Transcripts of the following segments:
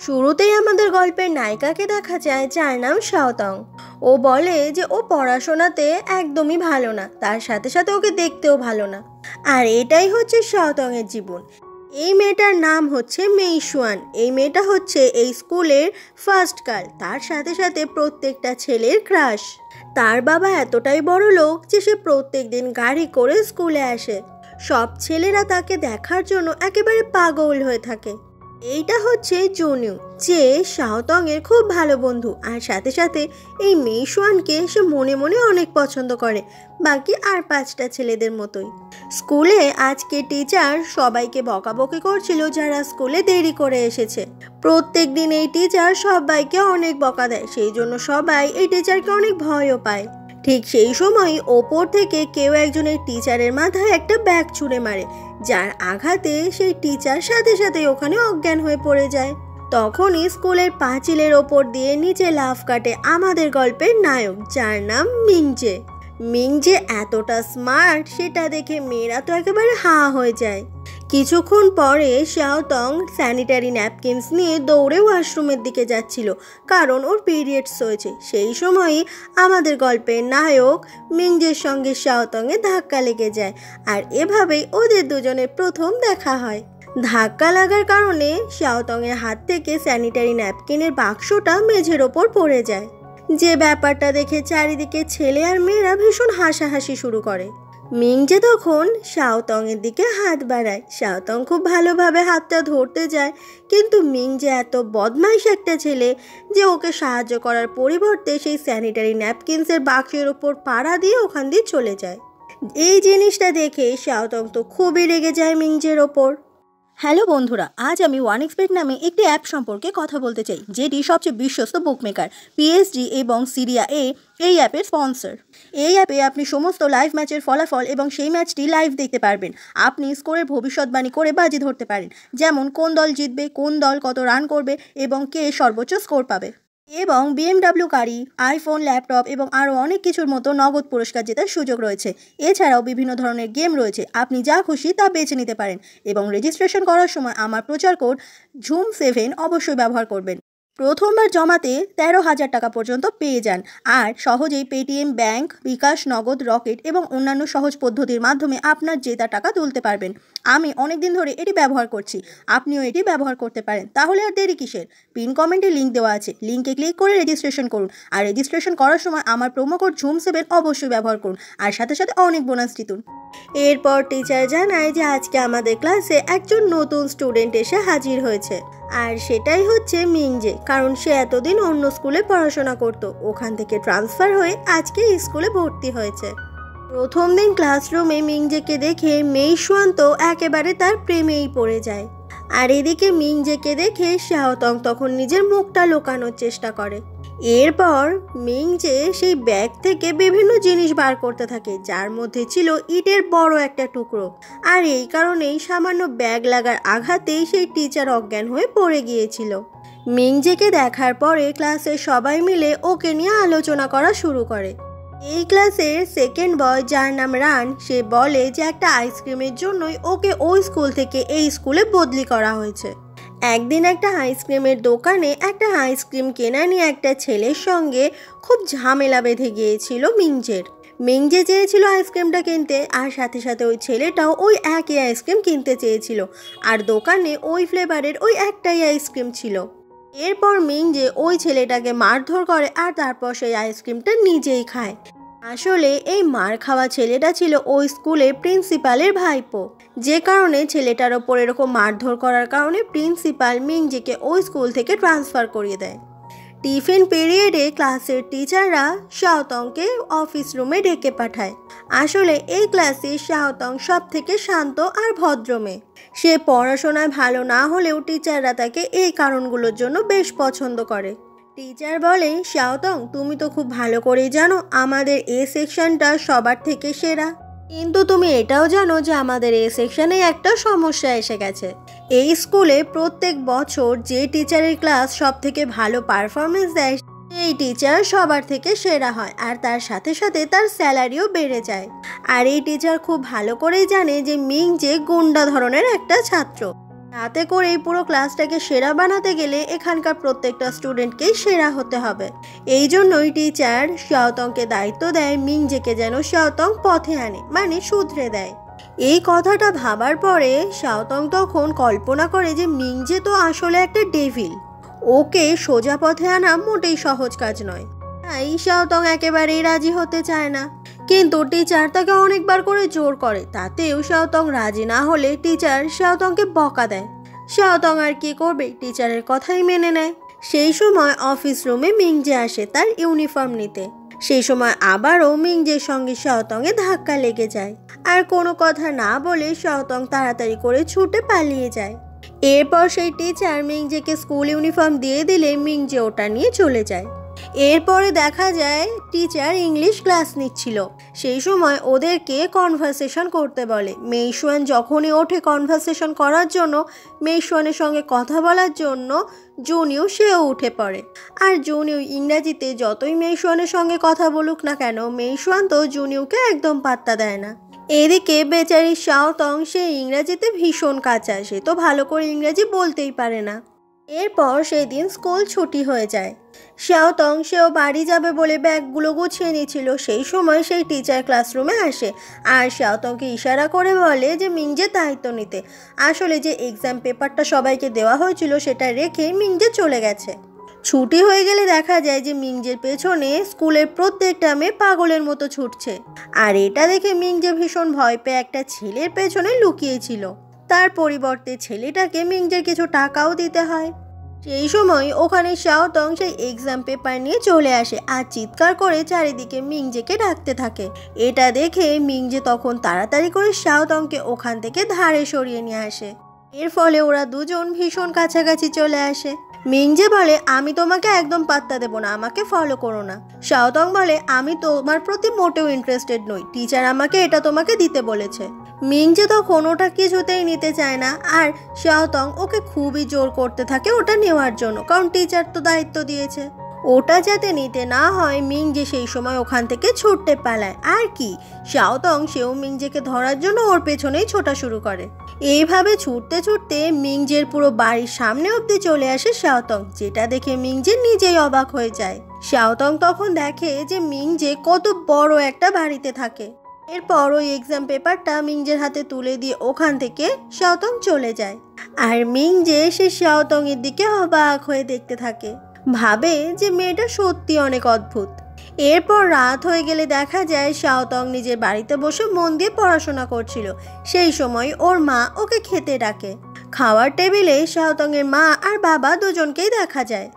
শুরুতেই আমাদের গল্পের নায়িকাকে দেখা যায় যার নাম শাওতং। ও বলে যে ও পড়াশোনাতে একদমই ভালো না, তার সাথে সাথে ওকে দেখতেও ভালো না। আর এটাই হচ্ছে শাওতং এর জীবন। এই মেয়েটার নাম হচ্ছে মেইশুয়ান। এই মেয়েটা হচ্ছে এই স্কুলের ফার্স্ট গার্ল, তার সাথে সাথে প্রত্যেকটা ছেলের ক্রাশ। তার বাবা এতটাই বড় লোক যে সে প্রত্যেক দিন গাড়ি করে স্কুলে আসে। সব ছেলেরা তাকে দেখার জন্য একেবারে পাগল হয়ে থাকে। এইটা হচ্ছে জুনিউ, যে শাওতং এর খুব ভালো বন্ধু। আর সাথে সাথে এই মেইশুয়ানকে সে মনে মনে অনেক পছন্দ করে, বাকি আর 5টা ছেলেদের মতোই। স্কুলে আজকে টিচার সবাইকে বকাবকি করছিল যারা স্কুলে দেরি করে এসেছে। প্রত্যেক দিন এই টিচার সবাইকে অনেক বকা দেয়, সেই জন্য সবাই এই টিচারকে অনেক ভয়ও পায়। ঠিক সেই সময় ওপর থেকে কেউ একজনের টিচারের মাথায় একটা ব্যাগ ছুঁড়ে মারে, যার আঘাতে সেই টিচার সাথে সাথে ওখানে অজ্ঞান হয়ে পড়ে যায়। তখনই স্কুলের পাঁচিলের ওপর দিয়ে নিচে লাফ কাটে আমাদের গল্পের নায়ক, যার নাম মিংজে। মিংজে এতটা স্মার্ট সেটা দেখে মেয়েরা তো একেবারে হাঁ হয়ে যায়। কিছুক্ষণ পরে শাওতং স্যানিটারি ন্যাপকিনস নিয়ে দৌড়ে ওয়াশরুমের দিকে যাচ্ছিল, কারণ ওর পিরিয়ডস হয়েছে। সেই সময়ই আমাদের গল্পের নায়ক মিংজের সঙ্গে শাওতংয়ে ধাক্কা লেগে যায়, আর এভাবেই ওদের দুজনের প্রথম দেখা হয়। ধাক্কা লাগার কারণে শাওতংয়ের হাত থেকে স্যানিটারি ন্যাপকিনের বাক্সটা মেঝের ওপর পড়ে যায়। যে ব্যাপারটা দেখে চারিদিকে ছেলে আর মেয়েরা ভীষণ হাসাহাসি শুরু করে। মিংজে তখন শাওতং এর দিকে হাত বাড়ায়। শাওতং খুব ভালোভাবে হাতটা ধরতে যায়, কিন্তু মিংজে এত বদমাইশ একটা ছেলে যে ওকে সাহায্য করার পরিবর্তে সেই স্যানিটারি ন্যাপকিনসের বাক্সের ওপর পাড়া দিয়ে ওখান দিয়ে চলে যায়। এই জিনিসটা দেখে শাওতং তো খুবই রেগে যায় মিংজের ওপর। হ্যালো বন্ধুরা, আজ আমি ওয়ানএক্সপেট নামে একটি অ্যাপ সম্পর্কে কথা বলতে চাই, যেটি সবচেয়ে বিশ্বস্ত বুকমেকার পিএসজি এবং সিরিয়া এ এই অ্যাপের স্পন্সর। এই অ্যাপে আপনি সমস্ত লাইভ ম্যাচের ফলাফল এবং সেই ম্যাচটি লাইভ দেখতে পারবেন। আপনি স্কোরের ভবিষ্যৎবাণী করে বাজি ধরতে পারেন, যেমন কোন দল জিতবে, কোন দল কত রান করবে এবং কে সর্বোচ্চ স্কোর পাবে। এবং BMW গাড়ি, আইফোন, ল্যাপটপ এবং আরও অনেক কিছুর মতো নগদ পুরস্কার জেতার সুযোগ রয়েছে। এছাড়াও বিভিন্ন ধরনের গেম রয়েছে, আপনি যা খুশি তা বেছে নিতে পারেন। এবং রেজিস্ট্রেশন করার সময় আমার প্রচার কোড ZOOM7 অবশ্যই ব্যবহার করবেন। প্রথমবার জমাতে 13,000 টাকা পর্যন্ত পেয়ে যান, আর সহজেই পেটিএম, ব্যাংক, বিকাশ, নগদ, রকেট এবং অন্যান্য সহজ পদ্ধতির মাধ্যমে আপনার জেতা টাকা তুলতে পারবেন। আমি অনেক দিন ধরে এটি ব্যবহার করছি, আপনিও এটি ব্যবহার করতে পারেন। তাহলে আর দেরি কিসের? পিন কমেন্টে লিঙ্ক দেওয়া আছে, লিঙ্কে ক্লিক করে রেজিস্ট্রেশন করুন। আর রেজিস্ট্রেশন করার সময় আমার প্রোমো কোড ZOOM7 অবশ্যই ব্যবহার করুন, আর সাথে সাথে অনেক বোনাস জিতুন। এরপর টিচার জানায় যে আজকে আমাদের ক্লাসে একজন নতুন স্টুডেন্ট এসে হাজির হয়েছে, আর সেটাই হচ্ছে মিংজে। কারণ সে এতদিন অন্য স্কুলে পড়াশোনা করত, ওখান থেকে ট্রান্সফার হয়ে আজকে এই স্কুলে ভর্তি হয়েছে। প্রথম দিন ক্লাসরুমে মিংজেকে দেখে মেইশুয়ান তো একেবারে তার প্রেমেই পড়ে যায়। আর এদিকে মিংজেকে দেখে শাওতং তখন নিজের মুখটা লুকানোর চেষ্টা করে। এরপর মিংজে সেই ব্যাগ থেকে বিভিন্ন জিনিস বার করতে থাকে, যার মধ্যে ছিল ইটের বড় একটা টুকরো। আর এই কারণেই সামান্য ব্যাগ লাগার আঘাতেই সেই টিচার অজ্ঞান হয়ে পড়ে গিয়েছিল। মিংজেকে দেখার পরে ক্লাসের সবাই মিলে ওকে নিয়ে আলোচনা করা শুরু করে। এই ক্লাসের সেকেন্ড বয়, যার নাম রান, সে বলে যে একটা আইসক্রিমের জন্যই ওকে ওই স্কুল থেকে এই স্কুলে বদলি করা হয়েছে। একদিন একটা আইসক্রিমের দোকানে একটা আইসক্রিম কেনা নিয়ে একটা ছেলের সঙ্গে খুব ঝামেলা বেঁধে গিয়েছিল মিংজের। মিংজে চেয়েছিল আইসক্রিমটা কিনতে, আর সাথে সাথে ওই ছেলেটাও ওই একই আইসক্রিম কিনতে চেয়েছিল, আর দোকানে ওই ফ্লেভারের ওই একটাই আইসক্রিম ছিল। এরপর মিংজে ওই ছেলেটাকে মারধর করে, আর তারপর সেই আইসক্রিমটা নিজেই খায়। আসলে এই মার খাওয়া ছেলেটা ছিল ওই স্কুলের প্রিন্সিপালের ভাইপো, যে কারণে ছেলেটার ওপর এরকম মারধর করার কারণে প্রিন্সিপাল মিংজেকে ওই স্কুল থেকে ট্রান্সফার করিয়ে দেয়। টিফিন পিরিয়ডে ক্লাসের টিচাররা শাওতংকে অফিস রুমে ডেকে পাঠায়। আসলে এই ক্লাসে শাওতং সব থেকে শান্ত আর ভদ্র মেয়ে। সে পড়াশোনায় ভালো না হলেও টিচাররা তাকে এই কারণগুলোর জন্য বেশ পছন্দ করে। টিচার বলে, শাওতং, তুমি তো খুব ভালো করেই জানো আমাদের এ সেকশনটা সবার থেকে সেরা, কিন্তু তুমি এটাও জানো যে আমাদের এ সেকশনে একটা সমস্যা এসে গেছে। এই স্কুলে প্রত্যেক বছর যে টিচারের ক্লাস সব থেকে ভালো পারফরমেন্স দেয় এই টিচার সবার থেকে সেরা হয়, আর তার সাথে সাথে তার স্যালারিও বেড়ে যায়। আর এই টিচার খুব ভালো করেই জানে যে মিংজে গুন্ডা ধরনের একটা ছাত্র। তাতে করেই পুরো ক্লাসটাকে সেরা বানাতে গেলে এখানকার প্রত্যেকটা স্টুডেন্টকেই সেরা হতে হবে। এই জন্যই টিচার শাওতংকে দায়িত্ব দেয় মিংজেকে যেন শাওতং পথে আনে, মানে শুধরে দেয়। এই কথাটা ভাবার পরে শাওতং তখন কল্পনা করে যে মিংজে তো আসলে একটা ডেভিল, ওকে সোজা পথে আনা মোটেই সহজ কাজ নয়। তাই শাওতং একেবারেই রাজি হতে চায় না, কিন্তু টিচার তাকে অনেকবার করে জোর করে। তাতেও শাওতং রাজি না হলে টিচার শাওতংকে বকা দেয়। শাওতং আর কি করবে, টিচারের কথাই মেনে নেয়। সেই সময় অফিস রুমে মিংজে আসে তার ইউনিফর্ম নিতে। সেই সময় আবারও মিংজের সঙ্গে শাওতংয়ে ধাক্কা লেগে যায়, আর কোনো কথা না বলে শাওতং তাড়াতাড়ি করে ছুটে পালিয়ে যায়। এরপর সেই টিচার মিংজেকে স্কুল ইউনিফর্ম দিয়ে দিলে মিংজে ওটা নিয়ে চলে যায়। এরপরে দেখা যায় টিচার ইংলিশ ক্লাস নিচ্ছিল। সেই সময় ওদেরকে কনভারসেশন করতে বলে। মেইশুয়ান যখনই ওঠে কনভারসেশন করার জন্য, মেইশুয়ানের সঙ্গে কথা বলার জন্য, জুনিও সেও উঠে পড়ে। আর জুনিও ইংরাজিতে যতই মেইশুয়ানের সঙ্গে কথা বলুক না কেন, মেইশুয়ান তো জুনিওকে একদম পাত্তা দেয় না। এদিকে বেচারি শাওতং সে ইংরাজিতে ভীষণ কাঁচা, সে তো ভালো করে ইংরাজি বলতেই পারে না। এরপর সেই দিন স্কুল ছুটি হয়ে যায়। শাওতং সেও বাড়ি যাবে বলে ব্যাগগুলো গুছিয়ে নিয়েছিল। সেই সময় সেই টিচার ক্লাসরুমে আসে আর শাওতংকে ইশারা করে বলে যে মিংজে দায়িত্ব নিতে। আসলে যে এক্সাম পেপারটা সবাইকে দেওয়া হয়েছিল সেটা রেখে মিংজে চলে গেছে। ছুটি হয়ে গেলে দেখা যায় যে মিংজের পেছনে স্কুলের প্রত্যেকটা মেয়ে পাগলের মতো ছুটছে। আর এটা দেখে মিংজে ভীষণ ভয় পেয়ে একটা ছেলের পেছনে লুকিয়েছিল। তার পরিবর্তে ছেলেটাকে মিংজের কিছু টাকাও দিতে হয়। সেই সময় ওখানে শাওতং সেই এক্সাম পেপার নিয়ে চলে আসে আর চিৎকার করে চারিদিকে মিংজেকে ডাকতে থাকে। এটা দেখে মিংজে তখন তাড়াতাড়ি করে শাওতংকে ওখান থেকে ধারে সরিয়ে নিয়ে আসে। এর ফলে ওরা দুজন ভীষণ কাছাকাছি চলে আসে। মিংজে বলে, আমি তোমাকে একদম পাত্তা দেবো না, আমাকে ফলো করো না। শাওতং বলে, আমি তোমার প্রতি মোটেও ইন্টারেস্টেড নই, টিচার আমাকে এটা তোমাকে দিতে বলেছে। মিংজে তখন ওটা কিছুতেই নিতে চায় না, আর শাওতং ওকে খুবই জোর করতে থাকে ওটা নেওয়ার জন্য, কারণ টিচার তো দায়িত্ব দিয়েছে। ওটা যাতে নিতে না হয় মিংজে সেই সময় ওখান থেকে ছুটতে পালায়। আর কি, শাওতং সেও মিংজেকে ধরার জন্য ওর পেছনেই ছোটা শুরু করে। এইভাবে ছুটতে ছুটতে মিংজের পুরো বাড়ির সামনে অবধি চলে আসে শাওতং, যেটা দেখে মিংজে নিজেই অবাক হয়ে যায়। শাওতং তখন দেখে যে মিংজে কত বড় একটা বাড়িতে থাকে। এরপর ওই এক্সাম পেপারটা মিংজের হাতে তুলে দিয়ে ওখান থেকে শাওতং চলে যায়। আর মিংজে সে শাওতং এর দিকে অবাক হয়ে দেখতে থাকে, ভাবে যে মেয়েটা সত্যি অনেক অদ্ভুত। এরপর রাত হয়ে গেলে দেখা যায় শাওতং নিজের বাড়িতে বসে মন দিয়ে পড়াশোনা করছিল। সেই সময় ওর মা ওকে খেতে ডাকে। খাওয়ার টেবিলে শাওতং এর মা আর বাবা দুজনকেই দেখা যায়।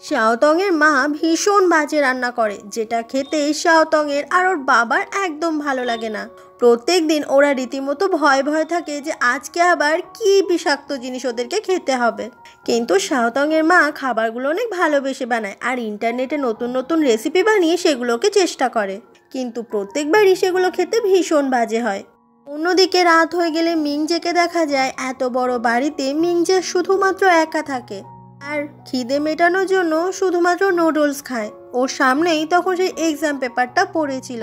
শাওতং এর মা ভীষণ বাজে রান্না করে, যেটা খেতে শাওতং এর আর ওর বাবার একদম ভালো লাগে না। প্রত্যেক দিন ওরা রীতিমতো ভয় ভয় থাকে যে আজকে আবার কি বিষাক্ত জিনিস ওদেরকে খেতে হবে। কিন্তু শাওতং এর মা খাবারগুলো অনেক ভালোবেসে বানায় আর ইন্টারনেটে নতুন নতুন রেসিপি বানিয়ে সেগুলোকে চেষ্টা করে, কিন্তু প্রত্যেকবারই সেগুলো খেতে ভীষণ বাজে হয়। অন্যদিকে রাত হয়ে গেলে মিংজেকে দেখা যায় এত বড় বাড়িতে মিংজে শুধুমাত্র একা থাকে আর খিদে মেটানোর জন্য শুধুমাত্র নুডলস খায়। ওর সামনেই তখন সেই এক্সাম পেপারটা পড়েছিল,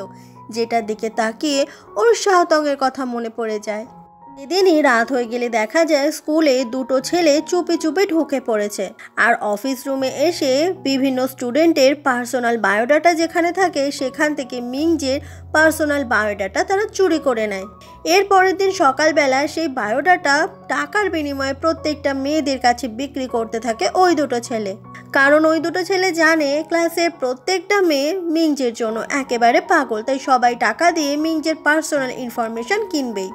যেটার দিকে তাকিয়ে ওর শাওতং এর কথা মনে পড়ে যায়। সেদিনই রাত হয়ে গেলে দেখা যায় স্কুলে দুটো ছেলে চুপি চুপি ঢুকে পড়েছে আর অফিস রুমে এসে বিভিন্ন স্টুডেন্টের পার্সোনাল বায়োডাটা যেখানে থাকে সেখান থেকে মিংজের পার্সোনাল বায়োডাটা তারা চুরি করে নেয়। এর পরের দিন সকালবেলা সেই বায়োডাটা টাকার বিনিময়ে প্রত্যেকটা মেয়েদের কাছে বিক্রি করতে থাকে ওই দুটো ছেলে, কারণ ওই দুটো ছেলে জানে ক্লাসের প্রত্যেকটা মেয়ে মিংজের জন্য একেবারে পাগল, তাই সবাই টাকা দিয়ে মিংজের পার্সোনাল ইনফরমেশন কিনবেই।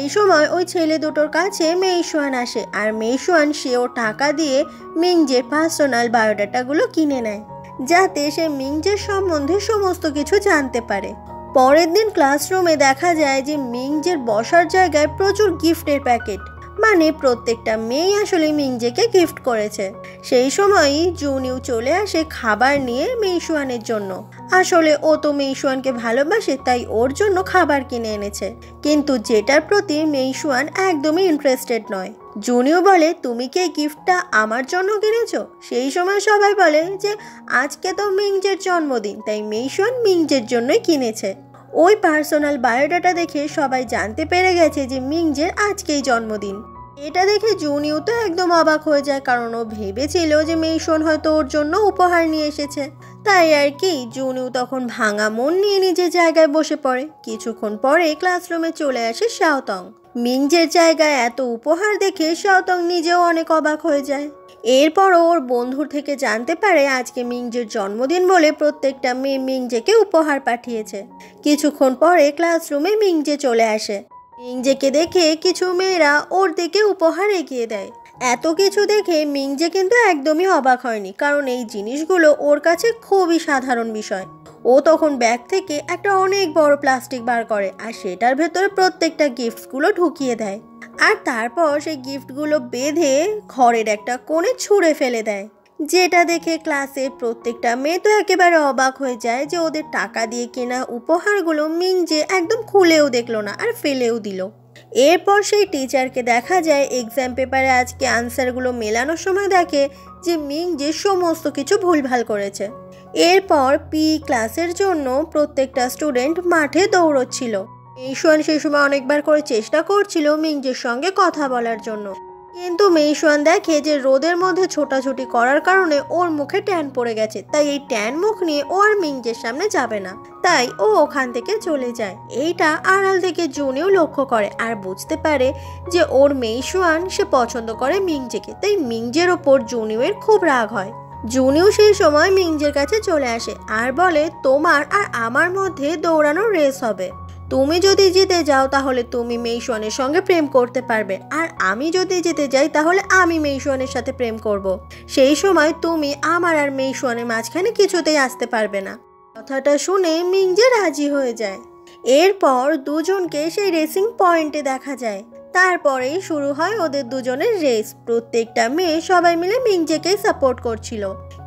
এই সময় ওই ছেলে দুটোর কাছে মেইশুয়ান আসে আর মেইশুয়ান সেও টাকা দিয়ে মিংজের পার্সোনাল বায়োডাটাগুলো কিনে নেয়, যাতে সে মিংজের সম্বন্ধে সমস্ত কিছু জানতে পারে। পরের দিন ক্লাসরুমে দেখা যায় যে মিংজের বসার জায়গায় প্রচুর গিফটের প্যাকেট, মানে প্রত্যেকটা মেয়েই আসলে মিংজেকে গিফট করেছে। সেই সময়ই জুনিও চলে আসে খাবার নিয়ে মেইশুয়ানের জন্য। আসলে ও তো মেইশুয়ানকে ভালোবাসে, তাই ওর জন্য খাবার কিনে এনেছে, কিন্তু যেটার প্রতি মেইশুয়ান একদমই ইন্টারেস্টেড নয়। জুনিও বলে, তুমি কি এই গিফটটা আমার জন্য কিনেছো? সেই সময় সবাই বলে যে আজকে তো মিংজের জন্মদিন, তাই মেইশুয়ান মিংজের জন্যই কিনেছে। ওই পার্সোনাল বায়োডাটা দেখে সবাই জানতে পেরে গেছে যে মিংজের আজকেই জন্মদিন। এটা দেখে জুনিও তো একদম অবাক হয়ে যায়, কারণ ও ভেবেছিল যে মেইশন হয়তো ওর জন্য উপহার নিয়ে এসেছে। তাই আর কি জুনিও তখন ভাঙা মন নিয়ে নিজের জায়গায় বসে পড়ে। কিছুক্ষণ পরে ক্লাসরুমে চলে আসে শাওতং। মিংজের জায়গায় এত উপহার দেখে শাওতং নিজেও অনেক অবাক হয়ে যায়। এরপরও ওর বন্ধুর থেকে জানতে পারে আজকে মিংজের জন্মদিন বলে প্রত্যেকটা মেয়ে মিংজেকে উপহার পাঠিয়েছে। কিছুক্ষণ পরে ক্লাসরুমে মিংজে চলে আসে। মিংজেকে দেখে কিছু মেয়েরা ওর দিকে উপহার এগিয়ে দেয়। এত কিছু দেখে মিংজে কিন্তু একদমই অবাক হয়নি, কারণ এই জিনিসগুলো ওর কাছে খুবই সাধারণ বিষয়। ও তখন ব্যাগ থেকে একটা অনেক বড় প্লাস্টিক বার করে আর সেটার ভেতরে প্রত্যেকটা গিফটসগুলো ঢুকিয়ে দেয়। আর তারপর সেই গিফটগুলো বেঁধে ঘরের একটা কোণে ছুঁড়ে ফেলে দেয়, যেটা দেখে ক্লাসের প্রত্যেকটা মেয়ে তো একেবারে অবাক হয়ে যায় যে ওদের টাকা দিয়ে কেনা উপহারগুলো মিংজে একদম খুলেও দেখলো না আর ফেলেও দিল। এরপর সেই টিচারকে দেখা যায় এক্সাম পেপারে আজকে আনসারগুলো মেলানোর সময় দেখে যে মিংজে সমস্ত কিছু ভুলভাল করেছে। এরপর পি ক্লাসের জন্য প্রত্যেকটা স্টুডেন্ট মাঠে দৌড়চ্ছিল। মেইশুয়ান সেই সময় অনেকবার করে চেষ্টা করছিল মিংজের সঙ্গে কথা বলার জন্য, কিন্তু মেইশুয়ান দেখে যে রোদের মধ্যে ছোটাছুটি করার কারণে ওর মুখে ট্যান পড়ে গেছে, তাই এই ট্যান মুখ নিয়ে ও আর মিংজের সামনে যাবে না। তাই ও ওখান থেকে চলে যায়। এইটা আড়াল থেকে জুনিও লক্ষ্য করে আর বুঝতে পারে যে ওর মেইশুয়ান সে পছন্দ করে মিংজেকে, তাই মিংজের ওপর জুনিওর খুব রাগ হয়। জুনিও সেই সময় মিংজের কাছে চলে আসে আর বলে তোমার আর আমার মধ্যে দৌড়ানোর রেস হবে। তুমি যদি জিতে যাও তাহলে তুমি মেইশুয়ানের সঙ্গে প্রেম করতে পারবে, আর আমি যদি জিতে যাই তাহলে আমি মেইশুয়ানের সাথে প্রেম করব। সেই সময় তুমি আমার আর মেইশুয়ানের মাঝখানে কিছুতেই আসতে পারবে না। কথাটা শুনে মিংজে রাজি হয়ে যায়। এরপর দুজনকে সেই রেসিং পয়েন্টে দেখা যায়। তারপরেই শুরু হয় ওদের দুজনের রেস। প্রত্যেকটা মেয়ে সবাই মিলে মিংজেকে সাপোর্ট করছিল,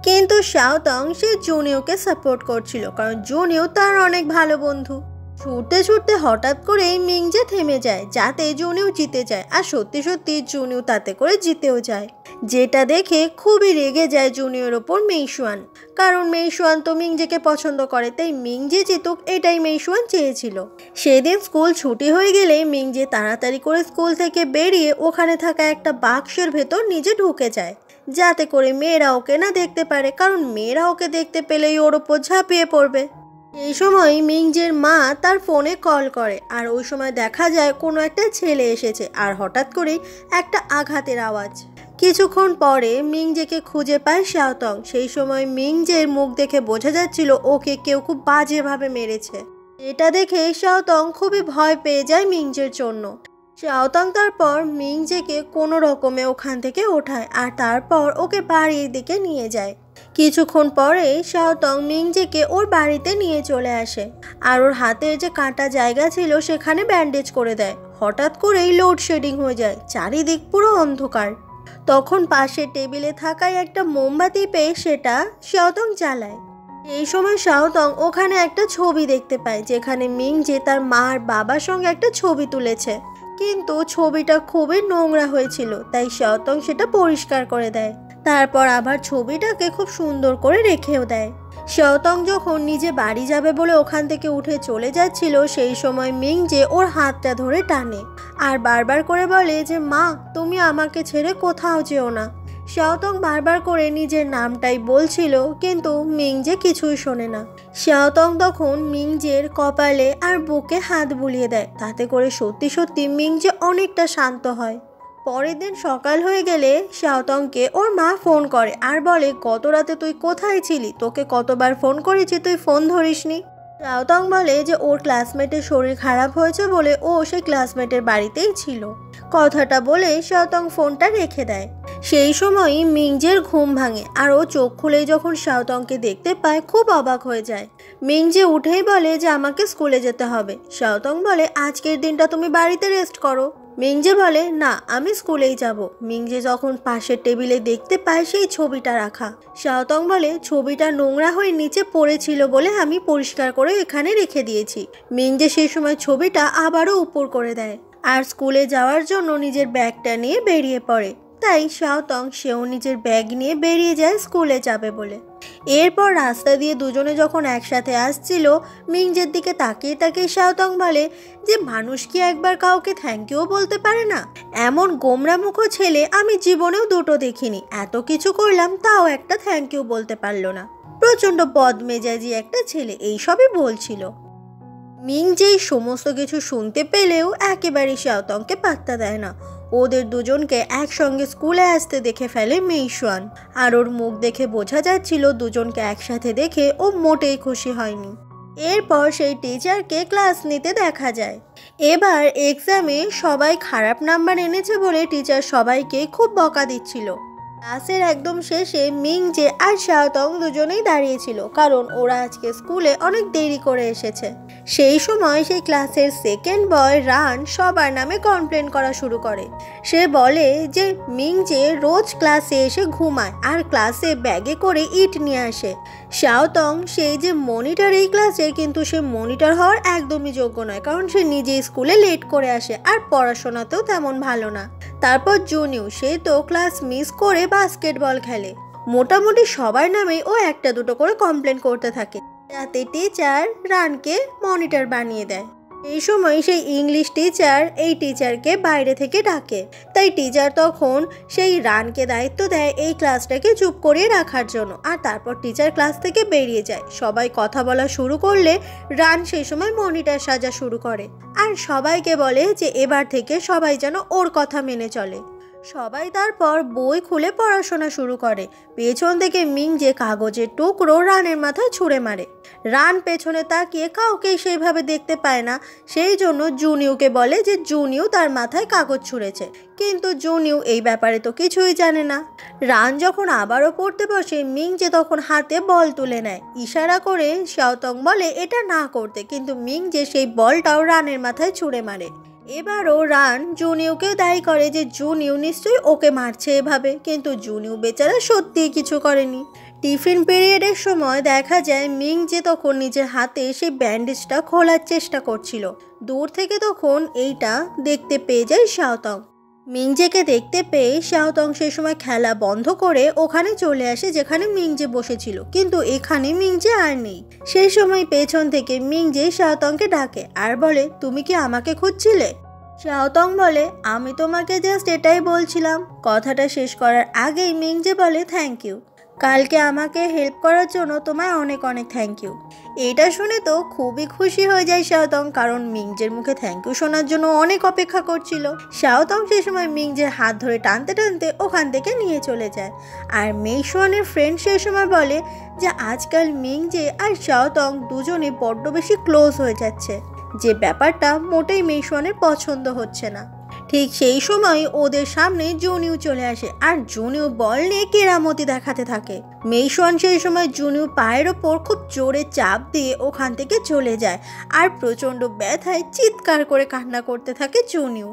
কিন্তু শাওতং সে জুনিওকে সাপোর্ট করছিল, কারণ জুনিও তার অনেক ভালো বন্ধু। ছুটতে ছুটতে হঠাৎ করেই মিংজে থেমে যায়, যাতে জুনিও জিতে যায়। আর সত্যি সত্যি জুনিও তাতে করে জিতেও যায়, যেটা দেখে খুবই রেগে যায় জুনিওর ওপর মেইশুয়ান, কারণ মেইশুয়ান তো মিংজেকে পছন্দ করে, তাই মিংজে জিতুক এটাই মেইশুয়ান চেয়েছিল। সেদিন স্কুল ছুটি হয়ে গেলে মিংজে তাড়াতাড়ি করে স্কুল থেকে বেরিয়ে ওখানে থাকা একটা বাক্সের ভেতর নিজে ঢুকে যায়, যাতে করে মেয়েরা ওকে না দেখতে পারে, কারণ মেয়েরা ওকে দেখতে পেলেই ওর ওপর ঝাঁপিয়ে পড়বে। এই সময় মিংজের মা তার ফোনে কল করে, আর ওই সময় দেখা যায় কোনো একটা ছেলে এসেছে আর হঠাৎ করেই একটা আঘাতের আওয়াজ। কিছুক্ষণ পরে মিংজেকে খুঁজে পায় শাওতং। সেই সময় মিংজের মুখ দেখে বোঝা যাচ্ছিল ওকে কেউ খুব বাজেভাবে মেরেছে। এটা দেখে শাওতং খুবই ভয় পেয়ে যায় মিংজের জন্য। শাওতং তারপর মিংজেকে কোনো রকমে ওখান থেকে ওঠায় আর তারপর ওকে বাড়ির দিকে নিয়ে যায়। কিছুক্ষণ পরে শাওতং মিংজেকে ওর বাড়িতে নিয়ে চলে আসে আর ওর হাতের যে কাটা জায়গা ছিল সেখানে ব্যান্ডেজ করে দেয়। হঠাৎ করেই লোডশেডিং হয়ে যায়, চারিদিক পুরো অন্ধকার। তখন পাশে টেবিলে থাকায় একটা মোমবাতি পেয়ে সেটা শাওতং জ্বালায়। এই সময় শাওতং ওখানে একটা ছবি দেখতে পায়, যেখানে মিংজে তার মা আর বাবার সঙ্গে একটা ছবি তুলেছে, কিন্তু ছবিটা খুবই নোংরা হয়েছিল, তাই শাওতং সেটা পরিষ্কার করে দেয়। তারপর আবার ছবিটাকে খুব সুন্দর করে রেখেও দেয়। শাওতং যখন নিজে বাড়ি যাবে বলে ওখান থেকে উঠে চলে যাচ্ছিল, সেই সময় মিংজে ওর হাতটা ধরে টানে আর বারবার করে বলে যে মা তুমি আমাকে ছেড়ে কোথাও যেও না। শাওতং বারবার করে নিজের নামটাই বলছিল, কিন্তু মিংজে কিছুই শোনে না। শাওতং তখন মিংজের কপালে আর বুকে হাত বুলিয়ে দেয়, তাতে করে সত্যি সত্যি মিংজে অনেকটা শান্ত হয়। পরের দিন সকাল হয়ে গেলে শাওতংকে ওর মা ফোন করে আর বলে গত রাতে তুই কোথায় ছিলি, তোকে কতবার ফোন করেছি তুই ফোন ধরিসনি। শাওতং বলে যে ওর ক্লাসমেটের শরীর খারাপ হয়েছে বলে ও সেই ক্লাসমেটের বাড়িতেই ছিল। কথাটা বলে শাওতং ফোনটা রেখে দেয়। সেই সময়ই মিংজের ঘুম ভাঙে আর ও চোখ খুলেই যখন শাওতংকে দেখতে পায় খুব অবাক হয়ে যায়। মিংজে উঠেই বলে যে আমাকে স্কুলে যেতে হবে। শাওতং বলে আজকের দিনটা তুমি বাড়িতে রেস্ট করো। মিংজে বলে না আমি স্কুলেই যাব। মিংজে যখন পাশের টেবিলে দেখতে পায় সেই ছবিটা রাখা। শাওতং বলে ছবিটা নোংরা হয়ে নিচে পড়েছিল বলে আমি পরিষ্কার করে এখানে রেখে দিয়েছি। মিংজে সেই সময় ছবিটা আবারও উপর করে দেয় আর স্কুলে যাওয়ার জন্য নিজের ব্যাগটা নিয়ে বেরিয়ে পড়ে। তাই শাওতং সেও নিজের ব্যাগ নিয়ে বেরিয়ে যায় স্কুলে যাবে বলে। এরপর রাস্তা দিয়ে দুজনে যখন একসাথে আসছিল, মিংজের দিকে তাকিয়ে তাকিয়ে শাওতং বলে যে মানুষ কি একবার কাউকে থ্যাংক ইউ বলতে পারে না? এমন গোমরামুখো ছেলে আমি জীবনেও দুটো দেখিনি। এত কিছু করলাম তাও একটা থ্যাংক ইউ বলতে পারলো না। প্রচণ্ড বদমেজাজি একটা ছেলে, এইসবই বলছিল। মিংজেই সমস্ত কিছু শুনতে পেলেও একেবারেই শাওতংকে পাত্তা দেয় না। ওদের দুজনকে একসঙ্গে স্কুলে আসতে দেখে ফেলে মেইশুয়ান। আর ওর মুখ দেখে বোঝা যাচ্ছিল দুজনকে একসাথে দেখে ও মোটেই খুশি হয়নি। এরপর সেই টিচারকে ক্লাস নিতে দেখা যায়। এবার এক্সামে সবাই খারাপ নাম্বার এনেছে বলে টিচার সবাইকে খুব বকা দিচ্ছিল। ক্লাসের একদম শেষে মিংজে আর শাওতং দুজনেই দাঁড়িয়েছিল, কারণ ওরা আজকে স্কুলে অনেক দেরি করে এসেছে। সেই সময় সেই ক্লাসের সেকেন্ড বয় রান সবার নামে কমপ্লেন করা শুরু করে। সে বলে যে মিংজে রোজ ক্লাসে এসে ঘুমায় আর ক্লাসে ব্যাগে করে ইট নিয়ে আসে। শাওতং সেই যে মনিটর এই ক্লাসের, কিন্তু সে মনিটর হওয়ার একদমই যোগ্য নয়, কারণ সে নিজেই স্কুলে লেট করে আসে আর পড়াশোনাতেও তেমন ভালো না। তারপর জুনিউ, সে তো ক্লাস মিস করে বাস্কেটবল খেলে। মোটামুটি সবার নামেই ও একটা দুটো করে কমপ্লেন করতে থাকে, যাতে টিচার রানকে মনিটর বানিয়ে দেয়। এই সময় সেই ইংলিশ টিচার এই টিচারকে বাইরে থেকে ডাকে। তাই টিচার তখন সেই রানকে দায়িত্ব দেয় এই ক্লাসটাকে চুপ করিয়ে রাখার জন্য। আর তারপর টিচার ক্লাস থেকে বেরিয়ে যায়। সবাই কথা বলা শুরু করলে রান সেই সময় মনিটর সাজা শুরু করে আর সবাইকে বলে যে এবার থেকে সবাই যেন ওর কথা মেনে চলে। সবাই তারপর বই খুলে পড়াশোনা শুরু করে। পেছন থেকে মিংজে কাগজের টুকরো রানের মাথায় ছুঁড়ে মারে। রান পেছনে তাকিয়ে কাউকেই সেইভাবে দেখতে পায় না, সেই জন্য জুনিউকে বলে যে জুনিউ তার মাথায় কাগজ ছুঁড়েছে, কিন্তু জুনিউ এই ব্যাপারে তো কিছুই জানে না। রান যখন আবারও পড়তে বসে, মিংজে তখন হাতে বল তুলে নেয়। ইশারা করে শাওতং বলে এটা না করতে, কিন্তু মিংজে সেই বলটাও রানের মাথায় ছুঁড়ে মারে। এবারও রান জুনিউকে দায়ী করে যে জুনিউ নিশ্চয়ই ওকে মারছে এভাবে, কিন্তু জুনিউ বেচারা সত্যিই কিছু করেনি। টিফিন পিরিয়ডের সময় দেখা যায় মিংজে তখন নিজের হাতে সেই ব্যান্ডেজটা খোলার চেষ্টা করছিল। দূর থেকে তখন এইটা দেখতে পেয়ে যায় শাওতং। মিংজেকে দেখতে পেয়ে শাওতং সে সময় খেলা বন্ধ করে ওখানে চলে আসে যেখানে মিংজে বসেছিল, কিন্তু এখানে মিংজে আর নেই। সেই সময় পেছন থেকে মিংজে শাওতংকে ডাকে আর বলে তুমি কি আমাকে খুঁজছিলে? শাওতং বলে আমি তোমাকে জাস্ট এটাই বলছিলাম। কথাটা শেষ করার আগেই মিংজে বলে থ্যাংক ইউ, কালকে আমাকে হেল্প করার জন্য তোমায় অনেক অনেক থ্যাংক ইউ। এটা শুনে তো খুবই খুশি হয়ে যায় শাওতং, কারণ মিংজের মুখে থ্যাংক ইউ শোনার জন্য অনেক অপেক্ষা করছিল। শাওতং সে সময় মিংজের হাত ধরে টানতে টানতে ওখান থেকে নিয়ে চলে যায়। আর মেইশুয়ানের ফ্রেন্ড সেই সময় বলে যে আজকাল মিংজে আর শাওতং দুজনে বড্ড বেশি ক্লোজ হয়ে যাচ্ছে, যে ব্যাপারটা মোটেই মেইশুয়ানের পছন্দ হচ্ছে না। ঠিক সেই সময় ওদের সামনে জুনিউ চলে আসে আর জুনিউ বল নিয়ে কেরামতি দেখাতে থাকে। মেইশুয়ান সেই সময় জুনিউ পায়ের ওপর খুব জোরে চাপ দিয়ে ওখান থেকে চলে যায় আর প্রচণ্ড ব্যথায় চিৎকার করে কান্না করতে থাকে জুনিউ।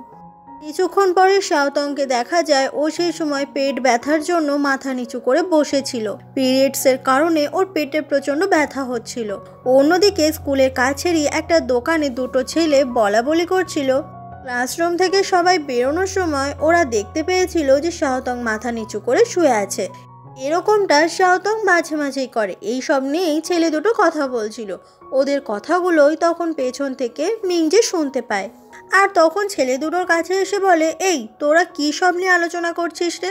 কিছুক্ষণ পরে শাওতংকে দেখা যায় ও সেই সময় পেট ব্যথার জন্য মাথা নিচু করে বসেছিল। পিরিয়ডসের কারণে ওর পেটে প্রচণ্ড ব্যথা হচ্ছিল। অন্যদিকে স্কুলের কাছেরই একটা দোকানে দুটো ছেলে বলাবলি করছিল। ক্লাসরুম থেকে সবাই বেরোনোর সময় ওরা দেখতে পেয়েছিল যে শাওতং মাথা নিচু করে শুয়ে আছে। এরকমটা শাওতং মাঝে মাঝেই করে। এই সব নিয়েই ছেলে দুটো কথা বলছিল। ওদের কথাগুলোই তখন পেছন থেকে মিংজে শুনতে পায় আর তখন ছেলে দুটোর কাছে এসে বলে এই তোরা কি সব নিয়ে আলোচনা করছিস রে?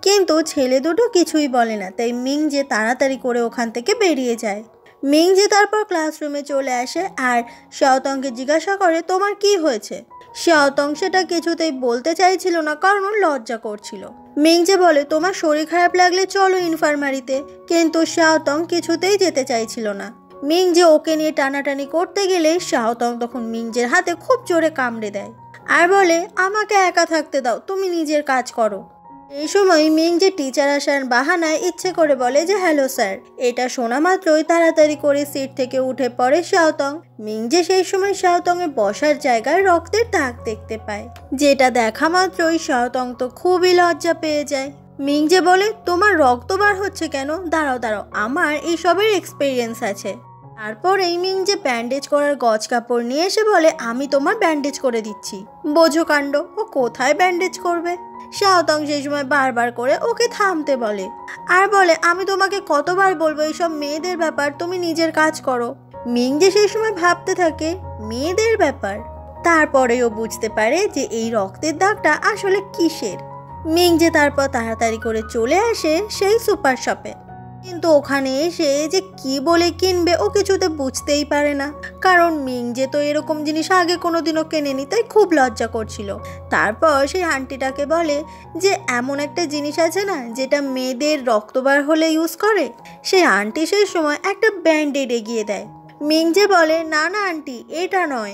কিন্তু ছেলে দুটো কিছুই বলে না, তাই মিংজে তাড়াতাড়ি করে ওখান থেকে বেরিয়ে যায়। মিংজে তারপর ক্লাসরুমে চলে আসে আর শাওতংকে জিজ্ঞাসা করে তোমার কি হয়েছে? শাওতং সেটা কিছুতেই বলতে চাইছিল না, কারণ লজ্জা করছিল। মিংজে বলে তোমার শরীর খারাপ লাগলে চলো ইনফার্মারিতে, কিন্তু শাওতং কিছুতেই যেতে চাইছিল না। মিংজে ওকে নিয়ে টানাটানি করতে গেলে শাওতং তখন মিংজের হাতে খুব জোরে কামড়ে দেয় আর বলে আমাকে একা থাকতে দাও, তুমি নিজের কাজ করো। এই সময় মিংজে টিচার আসার বাহানায় ইচ্ছে করে বলে যে হ্যালো স্যার। এটা শোনা মাত্রই তাড়াতাড়ি করে সিট থেকে উঠে পড়ে শাওতং। মিংজে সেই সময় শাওতং এর বসার জায়গায় রক্তের দাগ দেখতে পায়, যেটা দেখা মাত্রই শাওতং তো খুবই লজ্জা পেয়ে যায়। মিংজে বলে তোমার রক্ত বার হচ্ছে কেন? দাঁড়াও দাঁড়াও, আমার এইসবের এক্সপিরিয়েন্স আছে। তারপর এই মিংজে ব্যান্ডেজ করার গজ কাপড় নিয়ে এসে বলে আমি তোমার ব্যান্ডেজ করে দিচ্ছি। বোঝো কাণ্ড, ও কোথায় ব্যান্ডেজ করবে? শাওতং সেই সময় বারবার করে ওকে থামতে বলে আর বলে, আমি তোমাকে কতবার বলবো এইসব মেয়েদের ব্যাপার, তুমি নিজের কাজ করো। মিং যে সেই সময় ভাবতে থাকে মেয়েদের ব্যাপার। তারপরেও বুঝতে পারে যে এই রক্তের দাগটা আসলে কিসের। মিং যে তারপর তাড়াতাড়ি করে চলে আসে সেই সুপার শপে, কিন্তু ওখানে এসে যে কি বলে কিনবে ও কিছুতে বুঝতেই পারে না, কারণ মিং যে তো এরকম জিনিস আগে কোনোদিনও কেনেনি, তাই খুব লজ্জা করছিল। তারপর সেই আন্টিটাকে বলে যে এমন একটা জিনিস আছে না যেটা মেয়েদের রক্তবার হলে ইউজ করে। সেই আন্টি সেই সময় একটা ব্যান্ডেড এগিয়ে দেয়। মিং যে বলে, না না আন্টি, এটা নয়,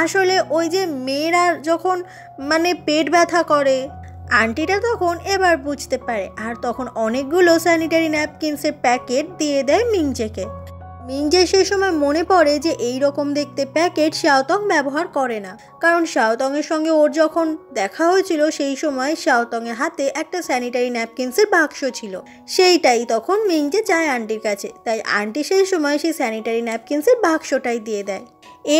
আসলে ওই যে মেয়েরা যখন পেট ব্যথা করে। আন্টিটা তখন এবার বুঝতে পারে আর তখন অনেকগুলো স্যানিটারি ন্যাপকিনসের প্যাকেট দিয়ে দেয় মিংজেকে। মিংজে সেই সময় মনে পড়ে যে এই রকম দেখতে প্যাকেট শাওতং ব্যবহার করে না, কারণ শাওতংয়ের সঙ্গে ওর যখন দেখা হয়েছিল সেই সময় শাওতংয়ের হাতে একটা স্যানিটারি ন্যাপকিনসের বাক্স ছিল। সেইটাই তখন মিংজে যায় আন্টির কাছে, তাই আন্টি সেই সময় সেই স্যানিটারি ন্যাপকিনসের বাক্সটাই দিয়ে দেয়।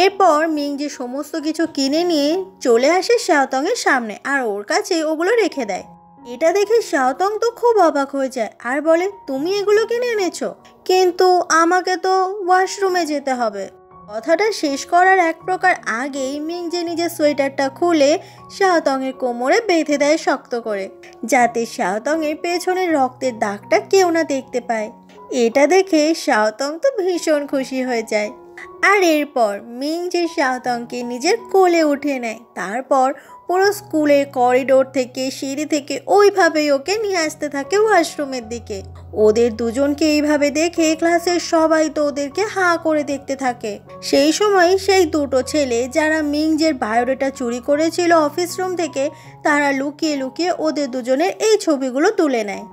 এরপর মিং যে সমস্ত কিছু কিনে নিয়ে চলে আসে শাওতংয়ের সামনে আর ওর কাছে ওগুলো রেখে দেয়। এটা দেখে শাওতং তো খুব অবাক হয়ে যায় আর বলে, তুমি এগুলো কিনে এনেছো, কিন্তু আমাকে তো ওয়াশরুমে যেতে হবে। কথাটা শেষ করার এক প্রকার আগেই মিং যে নিজের সোয়েটারটা খুলে শাওতংয়ের কোমরে বেঁধে দেয় শক্ত করে, যাতে শাওতংয়ের পেছনের রক্তের দাগটা কেউ না দেখতে পায়। এটা দেখে শাওতং তো ভীষণ খুশি হয়ে যায়। আর এরপর মিং যে শাওতংকে নিজের কোলে উঠে নেয়, তারপর পুরো স্কুলের করিডোর থেকে সিঁড়ি থেকে ওইভাবেই ওকে নিয়ে আসতে থাকে ওয়াশরুমের দিকে। ওদের দুজনকে এইভাবে দেখে ক্লাসের সবাই তো ওদেরকে হাঁ করে দেখতে থাকে। সেই সময় সেই দুটো ছেলে যারা মিংজের বায়োডাটা চুরি করেছিল অফিস রুম থেকে, তারা লুকিয়ে লুকিয়ে ওদের দুজনের এই ছবিগুলো তুলে নেয়।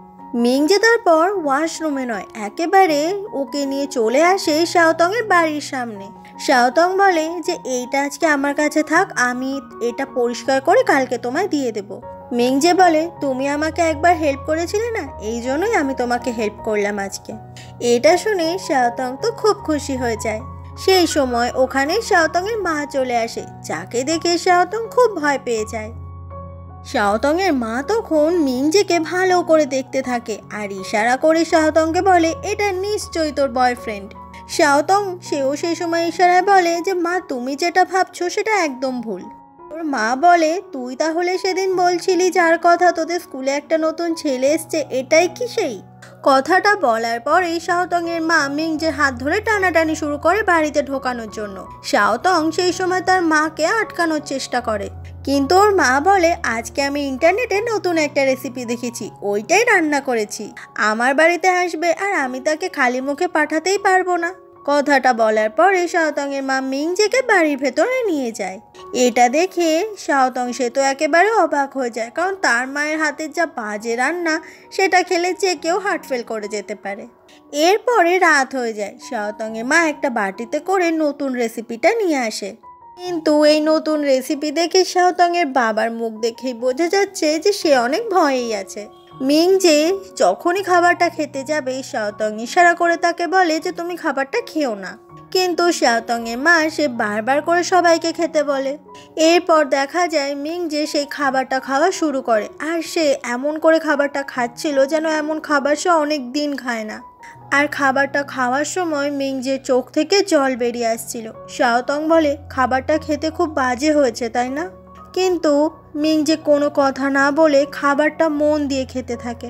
মিং যে তারপর ওয়াশরুমে নয়, একেবারে ওকে নিয়ে চলে আসে শাওতংয়ের বাড়ির সামনে। শাওতং বলে যে এইটা আজকে আমার কাছে থাক, আমি এটা পরিষ্কার করে কালকে তোমায় দিয়ে দেব। মিং যে বলে, তুমি আমাকে একবার হেল্প করেছিলে না, এই জন্যই আমি তোমাকে হেল্প করলাম আজকে। এটা শুনে শাওতং তো খুব খুশি হয়ে যায়। সেই সময় ওখানে শাওতংয়ের মা চলে আসে, যাকে দেখে শাওতং খুব ভয় পেয়ে যায়। শাওতংয়ের মা তখন মিংজেকে ভালো করে দেখতে থাকে আর ইশারা করে শাওতংকে বলে, এটা নিশ্চয়ই তোর বয়ফ্রেন্ড। শাওতং সেও সেই সময় ইশারায় বলে যে মা, তুমি যেটা ভাবছো সেটা একদম ভুল। ওর মা বলে, তুই তাহলে সেদিন বলছিলি যার কথা তোদের স্কুলে একটা নতুন ছেলে এসছে, এটাই কি সেই? কথাটা বলার পরেই শাওতংয়ের মা মিংজের হাত ধরে টানাটানি শুরু করে বাড়িতে ঢোকানোর জন্য। শাওতং সেই সময় তার মাকে আটকানোর চেষ্টা করে, কিন্তু ওর মা বলে, আজকে আমি ইন্টারনেটে নতুন একটা রেসিপি দেখেছি, ওইটাই রান্না করেছি। আমার বাড়িতে আসবে আর আমি তাকে খালি মুখে পাঠাতেই পারবো না। কথাটা বলার পরে শাওতংয়ের মা মিংজেকে বাড়ির ভেতরে নিয়ে যায়। এটা দেখে শাওতং সে তো একেবারে অবাক হয়ে যায়, কারণ তার মায়ের হাতের যা বাজে রান্না সেটা খেলে যে কেউ হার্ট ফেল করে যেতে পারে। এরপরে রাত হয়ে যায়। শাওতংয়ের মা একটা বাটিতে করে নতুন রেসিপিটা নিয়ে আসে, কিন্তু এই নতুন রেসিপি দেখে শাওতংয়ের বাবার মুখ দেখেই বোঝা যাচ্ছে যে সে অনেক ভয়েই আছে। মিং যে যখনই খাবারটা খেতে যাবে শাওতং ইশারা করে তাকে বলে যে তুমি খাবারটা খেও না, কিন্তু শাওতংয়ের মা সে বারবার করে সবাইকে খেতে বলে। এরপর দেখা যায় মিং যে সেই খাবারটা খাওয়া শুরু করে আর সে এমন করে খাবারটা খাচ্ছিল যেন এমন খাবার সে অনেক দিন খায় না। আর খাবারটা খাওয়ার সময় মিংজের চোখ থেকে জল বেরিয়ে আসছিল। শাওতং বলে, খাবারটা খেতে খুব বাজে হয়েছে তাই না? কিন্তু মিংজে কোনো কথা না বলে খাবারটা মন দিয়ে খেতে থাকে,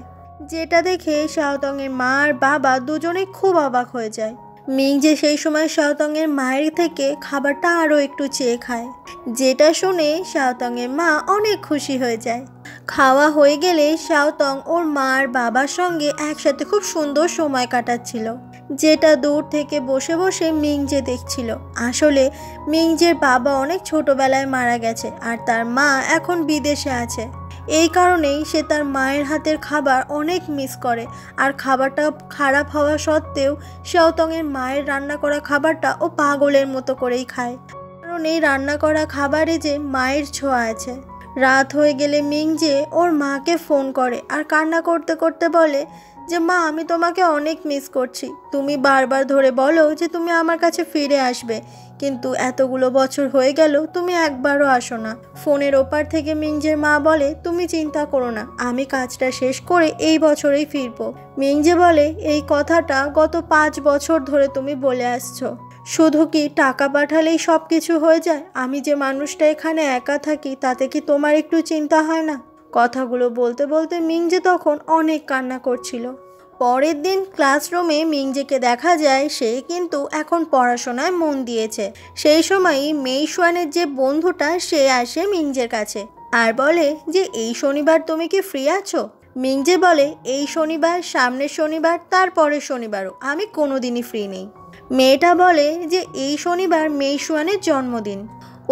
যেটা দেখে শাওতংয়ের মা আর বাবা দুজনেই খুব অবাক হয়ে যায়। মিংজে সেই সময় শাওতংয়ের মায়ের থেকে খাবারটা আরও একটু চেয়ে খায়, যেটা শুনে শাওতংয়ের মা অনেক খুশি হয়ে যায়। খাওয়া হয়ে গেলে শাওতং ওর মা আর বাবার সঙ্গে একসাথে খুব সুন্দর সময় কাটাচ্ছিল, যেটা দূর থেকে বসে বসে মিংজে দেখছিল। আসলে মিংজের বাবা অনেক ছোটবেলায় মারা গেছে আর তার মা এখন বিদেশে আছে। এই কারণেই সে তার মায়ের হাতের খাবার অনেক মিস করে, আর খাবারটা খারাপ হওয়া সত্ত্বেও শাওতংয়ের মায়ের রান্না করা খাবারটা ও পাগলের মতো করেই খায়, কারণ এই রান্না করা খাবারে যে মায়ের ছোঁয়া আছে। রাত হয়ে গেলে মিংজে ওর মাকে ফোন করে আর কান্না করতে করতে বলে যে মা আমি তোমাকে অনেক মিস করছি, তুমি বারবার ধরে বলো যে তুমি আমার কাছে ফিরে আসবে, কিন্তু এতগুলো বছর হয়ে গেল তুমি একবারও আসো না। ফোনের ওপার থেকে মিংজের মা বলে তুমি চিন্তা করো না, আমি কাজটা শেষ করে এই বছরেই ফিরবো। মিংজে বলে এই কথাটা গত 5 বছর ধরে তুমি বলে আসছো, শুধু কি টাকা পাঠালেই সব কিছু হয়ে যায়? আমি যে মানুষটা এখানে একা থাকি তাতে কি তোমার একটু চিন্তা হয় না? কথাগুলো বলতে বলতে মিংজে তখন অনেক কান্না করছিল। পরের দিন ক্লাসরুমে মিংজেকে দেখা যায় সে কিন্তু এখন পড়াশোনায় মন দিয়েছে। সেই সময়ই মেইশুয়ানের যে বন্ধুটা সে আসে মিংজের কাছে আর বলে যে এই শনিবার তুমি কি ফ্রি আছো? মিংজে বলে এই শনিবার, সামনের শনিবার, তারপরের শনিবারও আমি কোনোদিনই ফ্রি নেই। মেয়েটা বলে যে এই শনিবার মেইশুয়ানের জন্মদিন,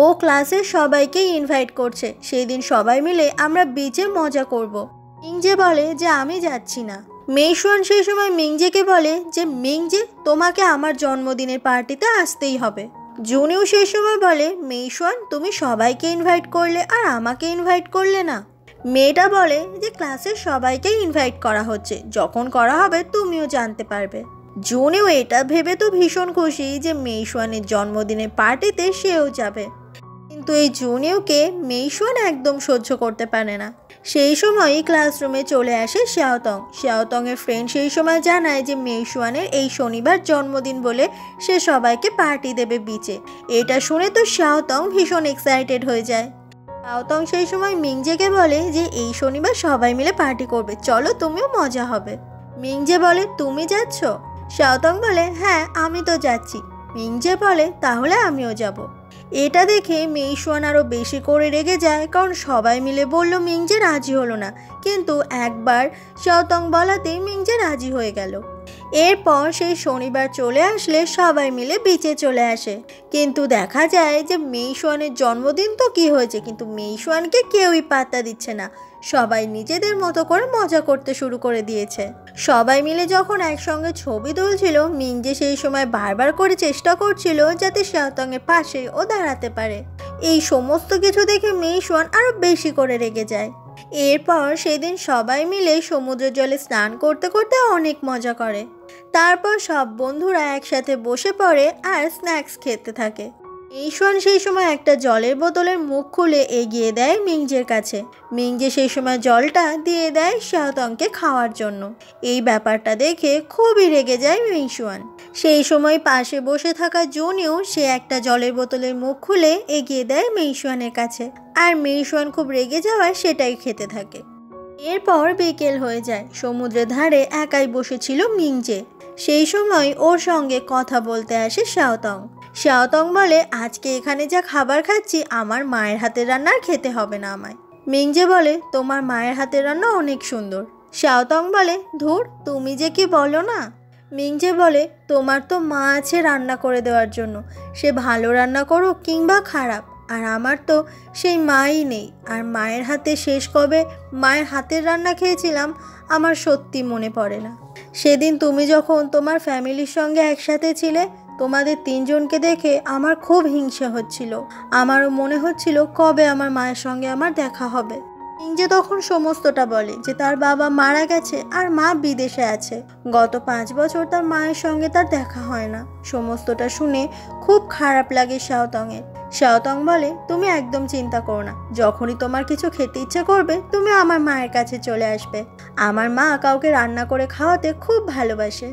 ও ক্লাসের সবাইকে ইনভাইট করছে, সেই দিন সবাই মিলে আমরা বিচে মজা করব। মিংজে বলে যে আমি যাচ্ছি না। মেইশুয়ান সেই সময় মিংজেকে বলে যে মিংজে তোমাকে আমার জন্মদিনের পার্টিতে আসতেই হবে। জুনিও সেই সময় বলে মেইশুয়ান তুমি সবাইকে ইনভাইট করলে আর আমাকে ইনভাইট করলে না। মেয়েটা বলে যে ক্লাসের সবাইকে ইনভাইট করা হচ্ছে, যখন করা হবে তুমিও জানতে পারবে। জুনিও এটা ভেবে তো ভীষণ খুশি যে মেইশুয়ানের জন্মদিনের পার্টিতে সেও যাবে, কিন্তু এই জুনিওকে মেইশুয়ান একদম সহ্য করতে পারে না। সেই সময়ই ক্লাসরুমে চলে আসে শাওতং। শাওতংয়ের ফ্রেন্ড সেই সময় জানায় যে মেইশুয়ানের এই শনিবার জন্মদিন বলে সে সবাইকে পার্টি দেবে বিচে। এটা শুনে তো শাওতং ভীষণ এক্সাইটেড হয়ে যায়। শাওতং সেই সময় মিংজেকে বলে যে এই শনিবার সবাই মিলে পার্টি করবে, চলো তুমিও মজা হবে। মিংজে বলে তুমি যাচ্ছ? শাওতং বলে হ্যাঁ আমি তো যাচ্ছি। মিংজে বলে তাহলে আমিও যাব। এটা দেখে মেইশুয়ান আরও বেশি করে রেগে যায়, কারণ সবাই মিলে বলল মিংজে রাজি হলো না, কিন্তু একবার শাওতং বলাতেই মিংজে রাজি হয়ে গেল। এরপর সেই শনিবার চলে আসলে সবাই মিলে বিচে চলে আসে, কিন্তু দেখা যায় যে মেইশুয়ানের জন্মদিন তো কি হয়েছে, কিন্তু মেইশুয়ানকে কেউই পাত্তা দিচ্ছে না। সবাই নিজেদের মতো করে মজা করতে শুরু করে দিয়েছে। সবাই মিলে যখন একসঙ্গে ছবি তুলছিল, মিংজে সেই সময় বারবার করে চেষ্টা করছিল যাতে শাওতংয়ের পাশে ও দাঁড়াতে পারে। এই সমস্ত কিছু দেখে মেইশুয়ান আরও বেশি করে রেগে যায়। এরপর সেদিন সবাই মিলে সমুদ্রের জলে স্নান করতে করতে অনেক মজা করে। তারপর সব বন্ধুরা একসাথে বসে পড়ে আর স্ন্যাক্স খেতে থাকে। মেইশুয়ান সেই সময় একটা জলের বোতলের মুখ খুলে এগিয়ে দেয় মিংজের কাছে। মিংজে সেই সময় জলটা দিয়ে দেয় শাওতংকে খাওয়ার জন্য। এই ব্যাপারটা দেখে খুবই রেগে যায় মেইশুয়ান। সেই সময় পাশে বসে থাকা জুনিও সে একটা জলের বোতলের মুখ খুলে এগিয়ে দেয় মেইশুয়ানের কাছে, আর মেইশুয়ান খুব রেগে যাওয়ায় সেটাই খেতে থাকে। এরপর বিকেল হয়ে যায়। সমুদ্রের ধারে একাই বসেছিল মিংজে। সেই সময় ওর সঙ্গে কথা বলতে আসে শাওতং। শাওতং বলে আজকে এখানে যা খাবার খাচ্ছি আমার মায়ের হাতের রান্না আর খেতে হবে না আমায়। মিংজে বলে তোমার মায়ের হাতের রান্না অনেক সুন্দর। শাওতং বলে ধুর তুমি যে কি বলো না। মিংজে বলে তোমার তো মা আছে রান্না করে দেওয়ার জন্য, সে ভালো রান্না করুক কিংবা খারাপ, আর আমার তো সেই মাই নেই। আর মায়ের হাতে শেষ কবে মায়ের হাতের রান্না খেয়েছিলাম আমার সত্যি মনে পড়ে না। সেদিন তুমি যখন তোমার ফ্যামিলির সঙ্গে একসাথে ছিলে, তোমাদের 3 জনকে দেখে আমার খুব হিংসা হচ্ছিল। আমারও মনে হচ্ছিল কবে আমার মায়ের সঙ্গে আমার দেখা হবে। মিংজে তখন সমস্তটা বলে যে তার বাবা মারা গেছে আর মা বিদেশে আছে। গত 5 বছর তার মায়ের সঙ্গে তার দেখা হয় না। সমস্তটা শুনে খুব খারাপ লাগে শাওতংয়ের। শাওতং বলে তুমি একদম চিন্তা করো না, যখনই তোমার কিছু খেতে ইচ্ছে করবে তুমি আমার মায়ের কাছে চলে আসবে। আমার মা কাউকে রান্না করে খাওয়াতে খুব ভালোবাসে।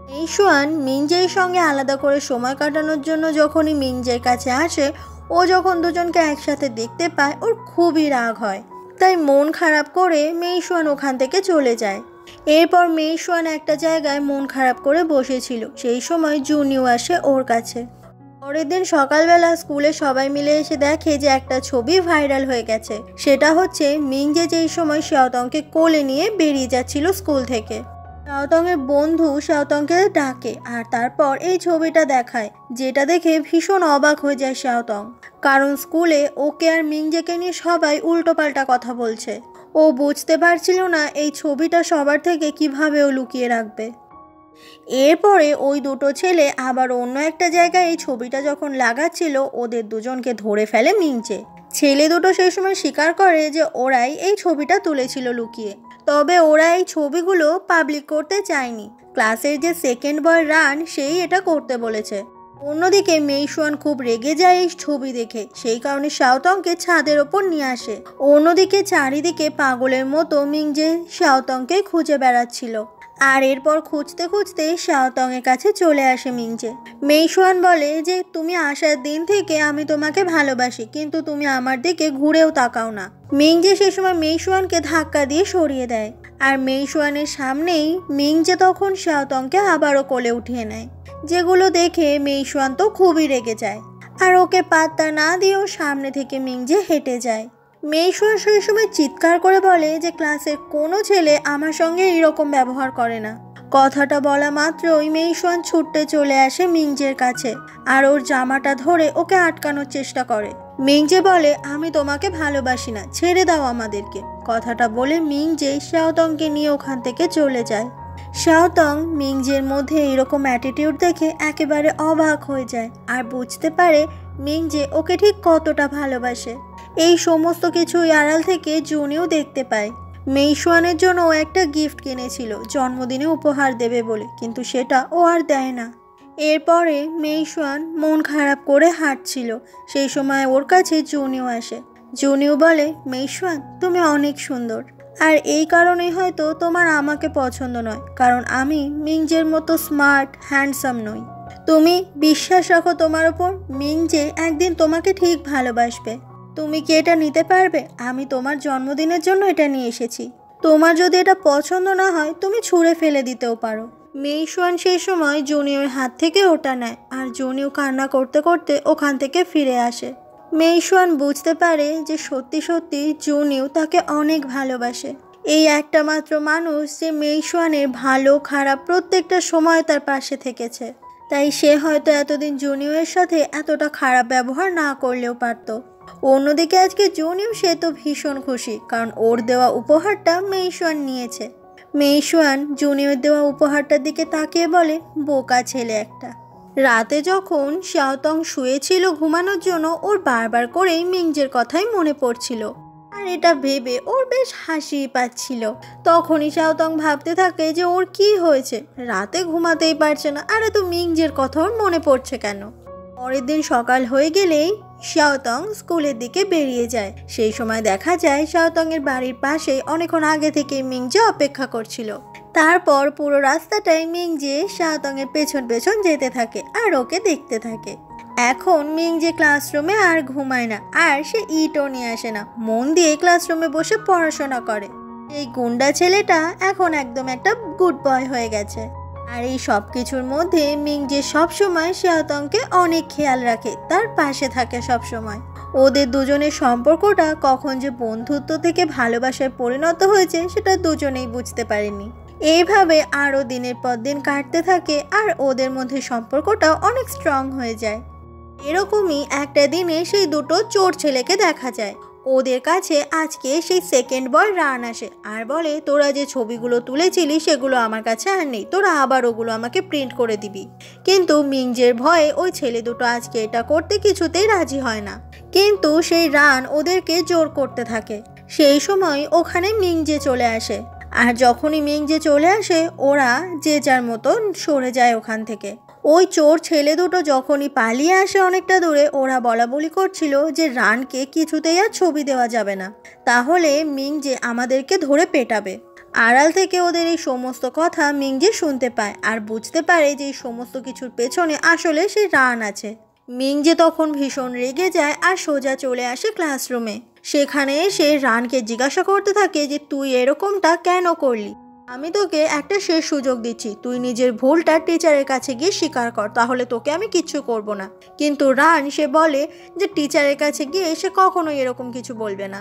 মেইশুয়ান মিংজের সঙ্গে আলাদা করে সময় কাটানোর জন্য যখনই মিংজের কাছে আসে, ও যখন দুজনকে একসাথে দেখতে পায় ওর খুবই রাগ হয়। তাই মন খারাপ করে মেইশুয়ান ওখান থেকে চলে যায়। এরপর মেইশুয়ান একটা জায়গায় মন খারাপ করে বসেছিল। সেই সময় জুনিও আসে ওর কাছে। পরের দিন সকালবেলা স্কুলে সবাই মিলে এসে দেখে যে একটা ছবি ভাইরাল হয়ে গেছে। সেটা হচ্ছে মিংজে যেই সময় শাওতংকে কোলে নিয়ে বেরিয়ে যাচ্ছিল স্কুল থেকে। শাওতংয়ের বন্ধু শাওতংকে ডাকে আর তারপর এই ছবিটা দেখায়, যেটা দেখে ভীষণ অবাক হয়ে যায় শাওতং, কারণ স্কুলে ওকে আর মিংজেকে নিয়ে সবাই উল্টোপাল্টা কথা বলছে। ও বুঝতে পারছিল না এই ছবিটা সবার থেকে কিভাবে ও লুকিয়ে রাখবে। এরপরে ওই দুটো ছেলে আবার অন্য একটা জায়গায় এই ছবিটা যখন লাগাচ্ছিল, ওদের দুজনকে ধরে ফেলে মিংজে। ছেলে দুটো সেই সময় স্বীকার করে যে ওরাই এই ছবিটা তুলেছিল লুকিয়ে। তবে ওরা এই ছবিগুলো পাবলিক করতে চায়নি। ক্লাসের যে সেকেন্ড বয় রান সেই এটা করতে বলেছে। অন্যদিকে মেইশুয়ান খুব রেগে যায় এই ছবি দেখে, সেই কারণে শাওতংকে ছাদের ওপর নিয়ে আসে। অন্যদিকে চারিদিকে পাগলের মতো মিংজে শাওতংকে খুঁজে বেড়াচ্ছিল। আর এরপর খুঁজতে খুঁজতে শাওতং এর কাছে চলে আসে মিংজে। মেইশুয়ান বলে যে তুমি আসার দিন থেকে আমি তোমাকে ভালোবাসি, কিন্তু তুমি আমার দিকে ঘুরেও তাকাও না। মিংজে সে সময় মেইশুয়ানকে ধাক্কা দিয়ে সরিয়ে দেয়, আর মেইশুয়ানের সামনেই মিংজে তখন শাওতংকে আবারও কোলে উঠিয়ে নেয়, যেগুলো দেখে মেইশুয়ান তো খুবই রেগে যায়। আর ওকে পাত্তা না দিয়েও সামনে থেকে মিংজে হেঁটে যায়। মেইশুয়ান সেই সময় চিৎকার করে বলে যে ক্লাসের কোনো ছেলে আমার সঙ্গে এরকম ব্যবহার করে না। কথাটা বলা মাত্রই মেইশুয়ান ছুটতে চলে আসে মিংজের কাছে, আর ওর জামাটা ধরে ওকে আটকানোর চেষ্টা করে। মিংজে বলে আমি তোমাকে ভালোবাসি না, ছেড়ে দাও আমাদেরকে। কথাটা বলে মিংজে শাওতংকে নিয়ে ওখান থেকে চলে যায়। শাওতং মিংজের মধ্যে এরকম অ্যাটিটিউড দেখে একেবারে অবাক হয়ে যায়, আর বুঝতে পারে মিংজে ওকে ঠিক কতটা ভালোবাসে। এই সমস্ত কিছুই আড়াল থেকে জুনিও দেখতে পায়। মেইশুয়ানের জন্য ও একটা গিফট কিনেছিল জন্মদিনে উপহার দেবে বলে, কিন্তু সেটা ও আর দেয় না। এরপরে মেইশুয়ান মন খারাপ করে হাঁটছিল, সেই সময় ওর কাছে জুনিও আসে। জুনিও বলে মেইশুয়ান তুমি অনেক সুন্দর, আর এই কারণেই হয়তো তোমার আমাকে পছন্দ নয়, কারণ আমি মিংজের মতো স্মার্ট হ্যান্ডসাম নই। তুমি বিশ্বাস রাখো তোমার ওপর, মিংজে একদিন তোমাকে ঠিক ভালোবাসবে। তুমি কি এটা নিতে পারবে? আমি তোমার জন্মদিনের জন্য এটা নিয়ে এসেছি। তোমার যদি এটা পছন্দ না হয় তুমি ছুঁড়ে ফেলে দিতেও পারো। মেইশুয়ান সেই সময় জুনিয়র হাত থেকে ওটা নেয়, আর জুনিও কান্না করতে করতে ওখান থেকে ফিরে আসে। মেইশুয়ান বুঝতে পারে যে সত্যি সত্যি জুনিও তাকে অনেক ভালোবাসে। এই একটা মাত্র মানুষ যে মেইশুয়ানের ভালো খারাপ প্রত্যেকটা সময় তার পাশে থেকেছে, তাই সে হয়তো এতদিন জুনিয়রের সাথে এতটা খারাপ ব্যবহার না করলেও পারত। অন্যদিকে আজকে জুনিও সে তো ভীষণ খুশি, কারণ ওর দেওয়া উপহারটা মেইশুয়ান নিয়েছে। মেইশুয়ান জুনিয়র দেওয়া উপহারটার দিকে তাকিয়ে বলে বোকা ছেলে একটা। রাতে যখন শাওতং শুয়েছিল ঘুমানোর জন্য, ওর বারবার করেই মিংজের কথাই মনে পড়ছিল, আর এটা ভেবে ওর বেশ হাসি পাচ্ছিল। তখনই শাওতং ভাবতে থাকে যে ওর কি হয়েছে, রাতে ঘুমাতেই পারছে না, আর এত মিংজের কথা ওর মনে পড়ছে কেন। পরের দিন সকাল হয়ে গেলেই শাওতং স্কুলের দিকে বেরিয়ে যায়। সেই সময় দেখা যায় শাওতং এর বাড়ির পাশে অনেকক্ষণ আগে থেকে মিংজে অপেক্ষা করছিল। তারপর পুরো রাস্তাটায় মিংজে শাওতং এর পেছন পেছন যেতে থাকে আর ওকে দেখতে থাকে। এখন মিংজে ক্লাসরুমে আর ঘুমায় না, আর সে ইটও নিয়ে আসে না, মন দিয়ে ক্লাসরুমে বসে পড়াশোনা করে। এই গুন্ডা ছেলেটা এখন একদম একটা গুড বয় হয়ে গেছে। আর এই সব কিছুর মধ্যে মিংজে সবসময় শাওতংকে অনেক খেয়াল রাখে, তার পাশে থাকে সবসময়। ওদের দুজনের সম্পর্কটা কখন যে বন্ধুত্ব থেকে ভালোবাসায় পরিণত হয়েছে সেটা দুজনেই বুঝতে পারেনি। এইভাবে আরও দিনের পর দিন কাটতে থাকে, আর ওদের মধ্যে সম্পর্কটাও অনেক স্ট্রং হয়ে যায়। এরকমই একটা দিনে সেই দুটো চোর ছেলেকে দেখা যায়। ওদের কাছে আজকে সেই সেকেন্ড বয় রান আসে আর বলে তোরা যে ছবিগুলো তুলেছিলি সেগুলো আমার কাছে আর নেই, তোরা আবার ওগুলো আমাকে প্রিন্ট করে দিবি। কিন্তু মিংজের ভয়ে ওই ছেলে দুটো আজকে এটা করতে কিছুতেই রাজি হয় না, কিন্তু সেই রান ওদেরকে জোর করতে থাকে। সেই সময় ওখানে মিংজে চলে আসে, আর যখনই মিংজে চলে আসে ওরা যে যার মতন সরে যায় ওখান থেকে। ওই চোর ছেলে দুটো যখনই পালিয়ে আসে অনেকটা দূরে, ওরা বলা বলি করছিল যে রানকে কিছুতেই আর ছবি দেওয়া যাবে না, তাহলে মিংজে আমাদেরকে ধরে পেটাবে। আড়াল থেকে ওদের এই সমস্ত কথা মিংজে শুনতে পায় আর বুঝতে পারে যে এই সমস্ত কিছুর পেছনে আসলে সে রান আছে। মিংজে তখন ভীষণ রেগে যায় আর সোজা চলে আসে ক্লাসরুমে। সেখানে এসে রানকে জিজ্ঞাসা করতে থাকে যে তুই এরকমটা কেন করলি, আমি তোকে একটা শেষ সুযোগ দিচ্ছি, তুই নিজের ভুলটা টিচারের কাছে গিয়ে স্বীকার কর, তাহলে তোকে আমি কিচ্ছু করব না। কিন্তু রান সে বলে যে টিচারের কাছে গিয়ে সে কখনোই এরকম কিছু বলবে না,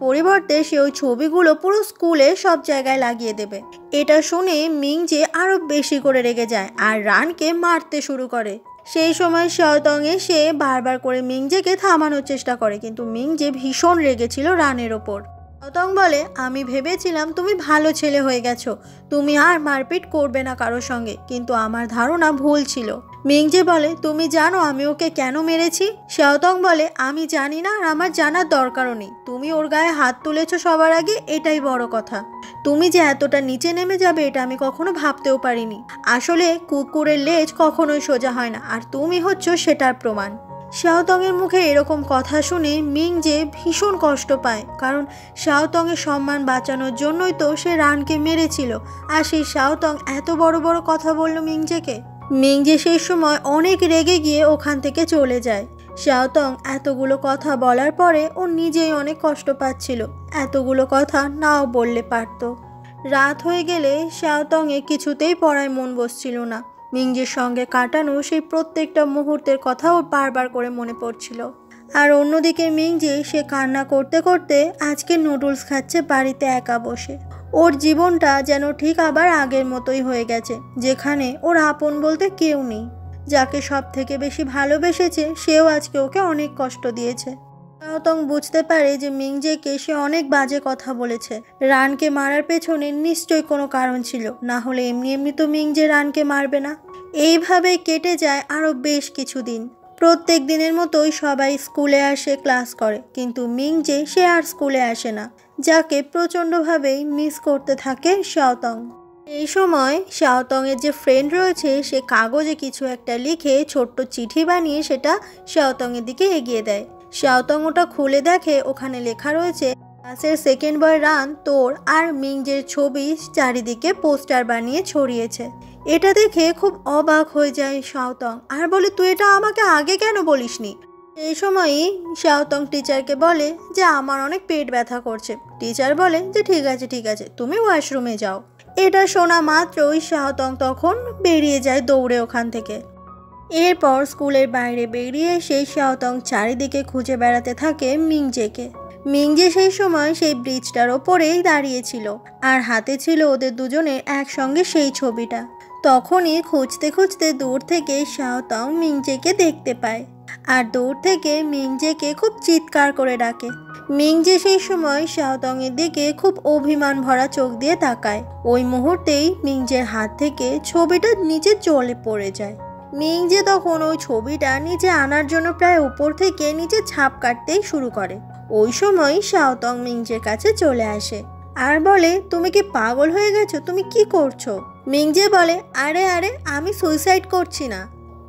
পরিবর্তে সে ওই ছবিগুলো পুরো স্কুলে সব জায়গায় লাগিয়ে দেবে। এটা শুনে মিংজে আরো বেশি করে রেগে যায় আর রানকে মারতে শুরু করে। সেই সময় শাওতং এসে বারবার করে মিংজেকে থামানোর চেষ্টা করে, কিন্তু মিংজে ভীষণ রেগেছিল রানের ওপর। শাওতং বলে আমি ভেবেছিলাম তুমি ভালো ছেলে হয়ে গেছো, তুমি আর মারপিট করবে না কারোর সঙ্গে, কিন্তু আমার ধারণা ভুল ছিল। মিংজে বলে, তুমি জানো আমি ওকে কেন মেরেছি? শাওতং বলে, আমি জানি না আর আমার জানার দরকারও নেই। তুমি ওর গায়ে হাত তুলেছ সবার আগে, এটাই বড় কথা। তুমি যে এতটা নিচে নেমে যাবে এটা আমি কখনো ভাবতেও পারিনি। আসলে কুকুরের লেজ কখনোই সোজা হয় না, আর তুমি হচ্ছ সেটার প্রমাণ। শাওতংয়ের মুখে এরকম কথা শুনে মিংজে ভীষণ কষ্ট পায়, কারণ শাওতংয়ের সম্মান বাঁচানোর জন্যই তো সে রানকে মেরেছিল, আর সেই শাওতং এত বড় বড় কথা বলল মিংজেকে। মিংজে সেই সময় অনেক রেগে গিয়ে ওখান থেকে চলে যায়। শাওতং এতগুলো কথা বলার পরে ও নিজেই অনেক কষ্ট পাচ্ছিল, এতগুলো কথা নাও বললে পারত। রাত হয়ে গেলে শাওতংয়ে কিছুতেই পড়ায় মন বসছিল না। মিংজের সঙ্গে কাটানো সেই প্রত্যেকটা মুহূর্তের কথা ওর বারবার করে মনে পড়ছিল। আর অন্যদিকে মিংজে সে কান্না করতে করতে আজকে নুডলস খাচ্ছে বাড়িতে একা বসে। ওর জীবনটা যেন ঠিক আবার আগের মতোই হয়ে গেছে, যেখানে ওর আপন বলতে কেউ নেই। যাকে সব থেকে বেশি ভালোবেসেছে সেও আজকে ওকে অনেক কষ্ট দিয়েছে। শাওতং বুঝতে পারে যে মিংজেকে সে অনেক বাজে কথা বলেছে। রানকে মারার পেছনে নিশ্চয়ই কোনো কারণ ছিল, না হলে এমনি এমনি তো মিংজে রানকে মারবে না। এইভাবে কেটে যায় আরও বেশ কিছুদিন। প্রত্যেক দিনের মতোই সবাই স্কুলে আসে, ক্লাস করে, কিন্তু মিংজে সে আর স্কুলে আসে না, যাকে প্রচণ্ডভাবেই মিস করতে থাকে শাওতং। এই সময় শাওতংয়ের যে ফ্রেন্ড রয়েছে সে কাগজে কিছু একটা লিখে ছোট্ট চিঠি বানিয়ে সেটা শাওতংয়ের দিকে এগিয়ে দেয়। শাওতং ওটা খুলে দেখে ওখানে লেখা রয়েছে, ক্লাসের সেকেন্ড বয় রান তোর আর মিংজের ছবি চারিদিকে পোস্টার বানিয়ে ছড়িয়েছে। এটা দেখে খুব অবাক হয়ে যায় শাওতং, আর বলে, তুই এটা আমাকে আগে কেন বলিসনি? এই সময়ই শাওতং টিচারকে বলে যে আমার অনেক পেট ব্যথা করছে। টিচার বলে যে ঠিক আছে তুমি ওয়াশরুমে যাও। এটা শোনা মাত্রই শাওতং তখন বেরিয়ে যায় দৌড়ে ওখান থেকে। এরপর স্কুলের বাইরে বেরিয়ে সেই শাওতং চারিদিকে খুঁজে বেড়াতে থাকে মিংজেকে। মিংজে সেই সময় সেই ব্রিজটার ওপরেই দাঁড়িয়েছিল, আর হাতে ছিল ওদের দুজনের একসঙ্গে সেই ছবিটা। তখনই খুঁজতে খুঁজতে দূর থেকে শাওতং মিংজেকে দেখতে পায়, আর দূর থেকে মিংজেকে খুব চিৎকার করে ডাকে। মিংজে সেই সময় শাওতংয়ের দিকে খুব অভিমান ভরা চোখ দিয়ে তাকায়। ওই মুহূর্তেই মিংজের হাত থেকে ছবিটা নিচে চলে পড়ে যায়। মিংজে তখন ওই ছবিটা নিচে আনার জন্য প্রায় উপর থেকে নিচে ছাপ কাটতেই শুরু করে। ওই সময় শাওতং মিংজের কাছে চলে আসে আর বলে, তুমি কি পাগল হয়ে গেছো? তুমি কি করছো? মিংজে বলে, আরে আমি সুইসাইড করছি না,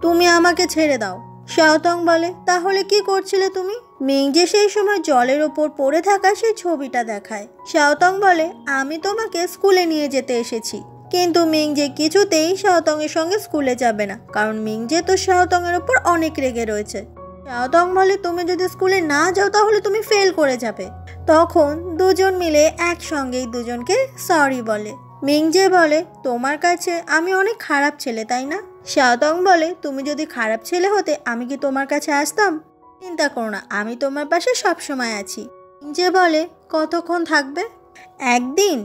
তুমি আমাকে ছেড়ে দাও। শাওতং বলে, তাহলে কি করছিলে তুমি? মিংজে সেই সময় জলের ওপর পড়ে থাকা সেই ছবিটা দেখায়। শাওতং বলে, আমি তোমাকে স্কুলে নিয়ে যেতে এসেছি। কিন্তু মিংজে কিছুতেই শাওতংয়ের সঙ্গে স্কুলে যাবে না, কারণ মিংজে তো শাওতংয়ের ওপর অনেক রেগে রয়েছে। শাওতং বলে, তুমি যদি স্কুলে না যাও তাহলে তুমি ফেল করে যাবে। তখন দুজন মিলে একসঙ্গেই দুজনকে সরি বলে। মিংজে বলে, তোমার কাছে আমি অনেক খারাপ ছেলে, তাই না? শাওতং বলে, তুমি যদি খারাপ ছেলে হতে আমি কি তোমার কাছে আসতাম? চিন্তা করো না, আমি তোমার পাশে সবসময় আছি। মিংজে বলে, কতক্ষণ থাকবে? একদিন,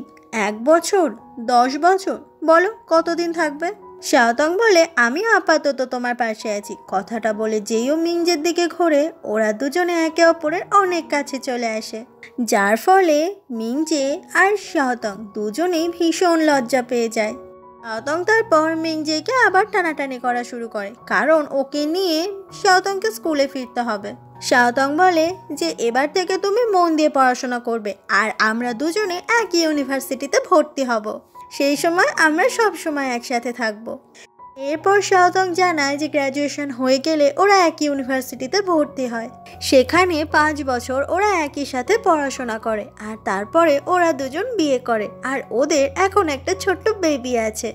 1 বছর, 10 বছর, বলো কতদিন থাকবে? শাওতং বলে, আমি আপাতত তোমার পাশে আছি। কথাটা বলে যেইও মিংজের দিকে ঘোরে, ওরা দুজনে একে অপরের অনেক কাছে চলে আসে, যার ফলে মিংজে আর শাওতং দুজনেই ভীষণ লজ্জা পেয়ে যায়। শাওতং তারপর মিংজেকে আবার টানাটানি করা শুরু করে, কারণ ওকে নিয়ে শাওতংকে স্কুলে ফিরতে হবে। শাওতং বলে যে এবার থেকে তুমি মন দিয়ে পড়াশোনা করবে, আর আমরা দুজনে একই ইউনিভার্সিটিতে ভর্তি হব। সেই সময় আমরা সব সময় একসাথে থাকব। এরপর শাওতং জানায় যে গ্র্যাজুয়েশন হয়ে গেলে ওরা একই ইউনিভার্সিটিতে ভর্তি হয়। সেখানে 5 বছর ওরা একই সাথে পড়াশোনা করে, আর তারপরে ওরা দুজন বিয়ে করে, আর ওদের এখন একটা ছোট্ট বেবি আছে।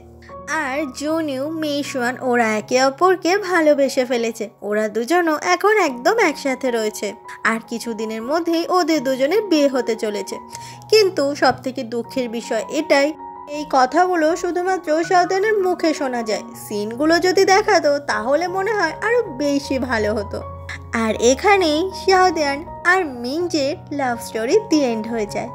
আর জুনিউ, মেইশুয়ান ওরা একে অপরকে ভালোবেসে ফেলেছে। ওরা দুজনও এখন একদম একসাথে রয়েছে, আর কিছুদিনের মধ্যেই ওদের দুজনের বিয়ে হতে চলেছে। কিন্তু সবথেকে দুঃখের বিষয় এটাই, এই কথাগুলো শুধুমাত্র শাওতংয়ের মুখে শোনা যায়। সিনগুলো যদি দেখাতো তাহলে মনে হয় আরো বেশি ভালো হতো। আর এখানেই শাওদিয়ান আর মিংজের লাভ স্টোরি দি এন্ড হয়ে যায়।